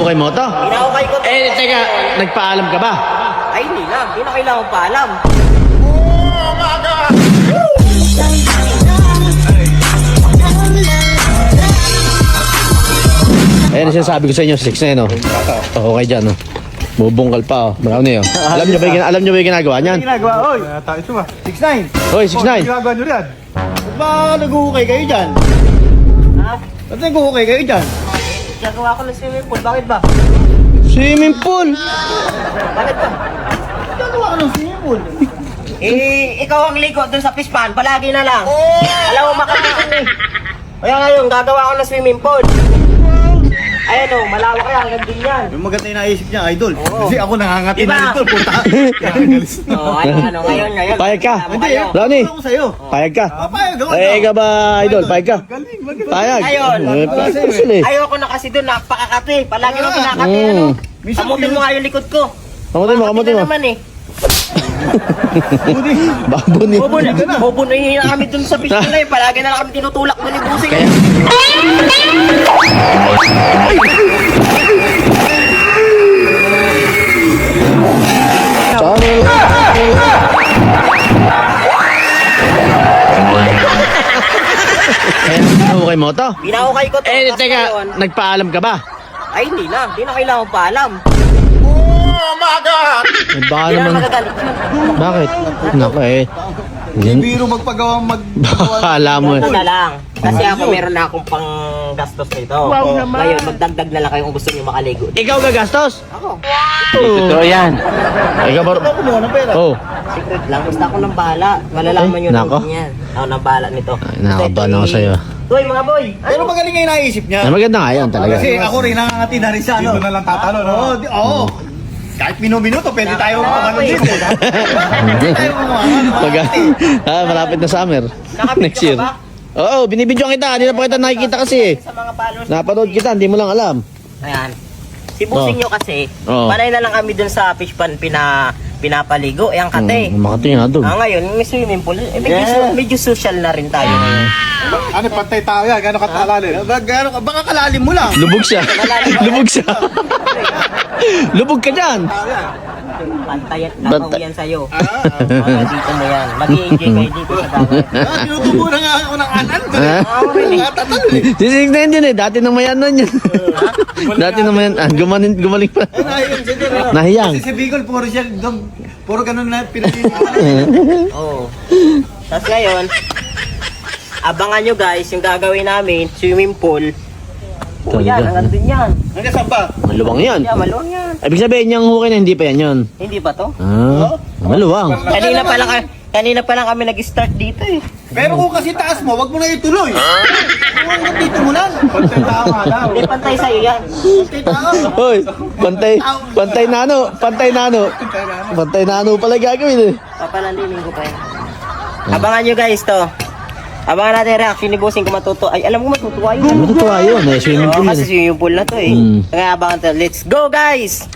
Hinahukay mo to? Hinahukay ko to. Teka, nagpaalam ka ba? Ay, hindi lang. Hindi na kailangan paalam. Ayan, sinasabi ko sa inyo, 6 na yun, oh. Okay dyan, oh. Bubungkal pa, oh. Marami, oh. Alam nyo ba yung ginagawa niyan? Ginagawa, oy. Tayo ito ba? 6'9". Hoy, 6'9". Ginagawa nyo rin. Ba't ba nag-uhukay kayo dyan? Ha? Ba't nag-uhukay kayo dyan? Gagawa ko ng swimming pool. Bakit ba? Swimming pool! Bakit ba? Ba't gagawa ka ng swimming pool? Ikaw ang ligo dun sa pispan. Palagi na lang. Alam mo, makakasing eh. Kaya ngayon, gagawa ko ng swimming pool. Ayan o, malawak yan. Hanggang din yan. Yung maganda yung naisip niya, idol. Oo. Kasi ako nangangati Diba? na nito, puta. Ngayon. Payag ka? Hindi. Ronnie, Ako sa'yo. payag ka? Papayag ako. Eh, ka ba, idol? Payag ka? Galing, magaling. Payag? Ngayon. Payag sila eh. Ayoko na kasi dun, napakakati. Palagi mo pinakati, ano. Minsan Kamutin mo nga yung likod ko. Kamutin mo, kamutin mo. Makakati na naman eh. Babon eh. Bobo na yung kami dun sa pispan na eh. Palagi na lang kami tinutulak mo ni Busing. Hinahukay mo to? Pinahukay ko to. Tapos Teka, ngayon, nagpaalam ka ba? ay hindi na. Hindi na kailangan paalam. Baka Hindi na naman. magagalit yun. Bakit? Naku eh. Hindi biro magpagawa Akala mo eh. Ito na lang. Kasi ako meron na akong pang gastos nito. Wow naman. Ngayon, magdagdag na lang kayo kung gusto niyo makaligo. Ikaw gagastos? Ako. Totoo yan. Ikaw ba? Ako kumuha ng pera. Oh. Secret lang. Basta ako nang bahala. Malalaman nyo nako. lang yan. Ako nang bahala nito. Ay, nakabahan ako sa'yo. Hoy, mga boy! Pero magaling nga yung naisip niya. Na maganda nga yan talaga. Kasi ako rin nangangati na rin sa ano. Dito na lang tatalo, no? Oo. Kahit minuto, pwede tayo kumano dito. Pwede tayo Malapit na summer. Nakabidyo Next year. ka ba? Oo, binibidyoan kita. Hindi na pa kita nakikita kasi. Sa mga followers. Napanood kita, hindi mo lang alam. Ayan. Si Busing nyo kasi, Oo. panay na lang kami dun sa fish pan pinapaligo. Ayan kate. Makati nga doon. Ngayon, may swimming pool. Medyo social na rin tayo. Ano, pantay tayo yan? Gano'ng katalali? Baka kalalim mo lang. Lubog siya. Lubog siya. Lubog ka dyan. Pantayan, Banta- tatawian sa'yo. Dito mo yan. Mag-i-enjoy kayo dito sa dagat. Tinutubo na nga ako ng anan. Sisig na yun eh. Dati nang mayanan yun. Dati nang mayan. Gumaling pa. Nahiyang. Kasi sa Bicol, puro ganun na pinagiging. Oo. Tapos ngayon, abangan nyo guys, yung gagawin namin, swimming pool. Oo yan, Talaga. hanggang din yan. Hanggang saan ba? Maluwang yan. Yan, maluwang yan. Ibig sabihin yung hukay na hindi pa yan yun. Hindi ba to? Maluwang. Kanina pa lang kami nag-start dito eh. Pero kung kasi taas mo, wag mo na ituloy. Kung dito mo lang. Pantay tayo nga daw. Hindi pantay sa'yo yan. Pantay tao. Hoy, pantay nano. Pantay nano pala gagawin eh. Papalalimin ko pa yan. Abangan nyo guys to. Abangan natin yung reaction ni Bossing kung matuto. Ay, alam ko matutuwa yun. Matutuwa yun eh. Swimming pool Kasi yun. swimming pool na to eh. Hmm. Kaya abangan to. Let's go guys!